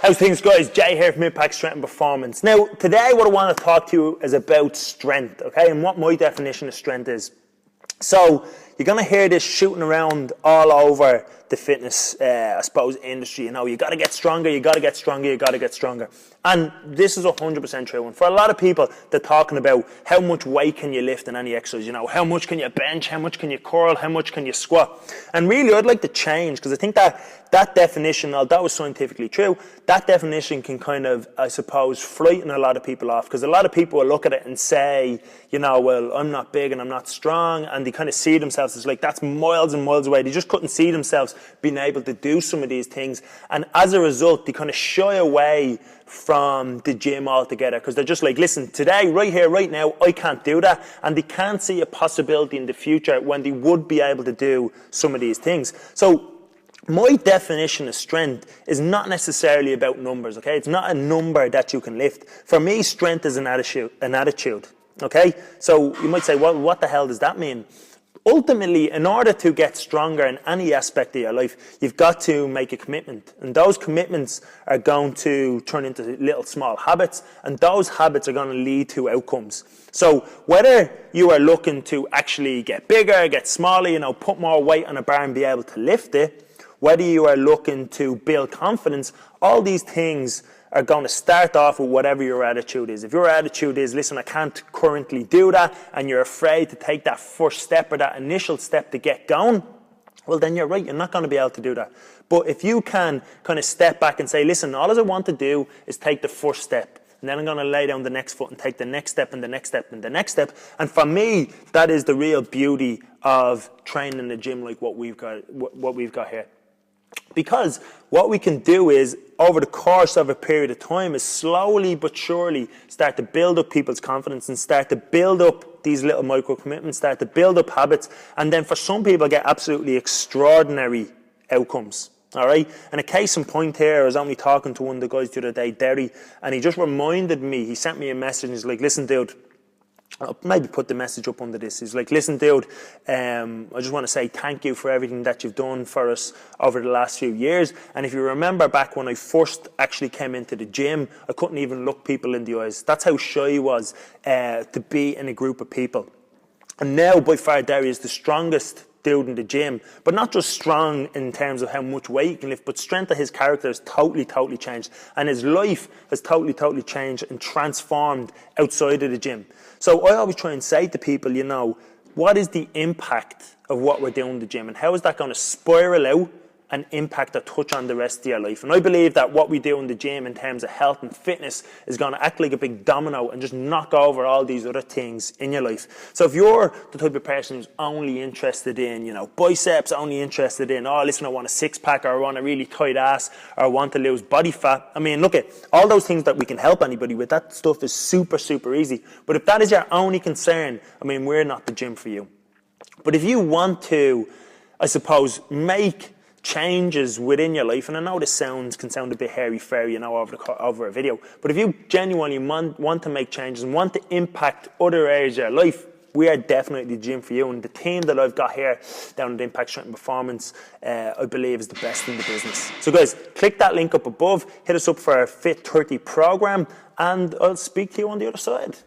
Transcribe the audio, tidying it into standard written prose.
How's things, guys? Jay here from Impact Strength and Performance. Now, today what I want to talk to you is about strength, okay, and what my definition of strength is. So, you're going to hear this shooting around all over the fitness, I suppose, industry. You know, you got to get stronger, you got to get stronger, you got to get stronger. And this is 100% true. And for a lot of people, they're talking about how much weight can you lift in any exercise, you know, how much can you bench, how much can you curl, how much can you squat. And really, I'd like to change, because I think that definition, although that was scientifically true, that definition can kind of, I suppose, frighten a lot of people off, because a lot of people will look at it and say, you know, well, I'm not big and I'm not strong, and they kind of see themselves as like, that's miles and miles away. They just couldn't see themselves being able to do some of these things, and as a result, they kind of shy away from the gym altogether, because they're just like, listen, today, right here, right now, I can't do that, and they can't see a possibility in the future when they would be able to do some of these things. So, my definition of strength is not necessarily about numbers, okay? It's not a number that you can lift. For me, strength is an attitude, okay? So you might say, well, what the hell does that mean? Ultimately, in order to get stronger in any aspect of your life, you've got to make a commitment. And those commitments are going to turn into little small habits, and those habits are going to lead to outcomes. So whether you are looking to actually get bigger, get smaller, you know, put more weight on a bar and be able to lift it, whether you are looking to build confidence, all these things are going to start off with whatever your attitude is. If your attitude is, listen, I can't currently do that, and you're afraid to take that first step or that initial step to get going, well, then you're right, you're not going to be able to do that. But if you can kind of step back and say, listen, all I want to do is take the first step, and then I'm going to lay down the next foot and take the next step and the next step and the next step. And for me, that is the real beauty of training in the gym like what we've got here. Because what we can do is, over the course of a period of time, is slowly but surely start to build up people's confidence and start to build up these little micro commitments, start to build up habits, and then for some people get absolutely extraordinary outcomes. All right? And a case in point here, I was only talking to one of the guys the other day, Derry, and he just reminded me, he sent me a message and he's like, listen, dude, I'll maybe put the message up under this. He's like, listen, dude, I just want to say thank you for everything that you've done for us over the last few years. And if you remember back when I first actually came into the gym, I couldn't even look people in the eyes. That's how shy I was to be in a group of people. And now, by far, Derry is the strongest dude in the gym, but not just strong in terms of how much weight he can lift, but strength of his character has totally changed, and his life has totally changed and transformed outside of the gym. So I always try and say to people, you know, what is the impact of what we're doing in the gym, and how is that going to spiral out and impact or touch on the rest of your life? And I believe that what we do in the gym in terms of health and fitness is going to act like a big domino and just knock over all these other things in your life. So if you're the type of person who's only interested in, you know, biceps, only interested in, oh, listen, I want a six-pack, or I want a really tight ass, or I want to lose body fat. I mean, look at all those things that we can help anybody with. That stuff is super easy. But if that is your only concern, I mean, we're not the gym for you. But if you want to, I suppose, make changes within your life, and I know this can sound a bit hairy-fairy, you know, over a video, but if you genuinely want to make changes and want to impact other areas of your life, we are definitely the gym for you. And the team that I've got here down at Impact Strength and Performance, I believe is the best in the business. So guys, click that link up above, hit us up for our Fit 30 program, and I'll speak to you on the other side.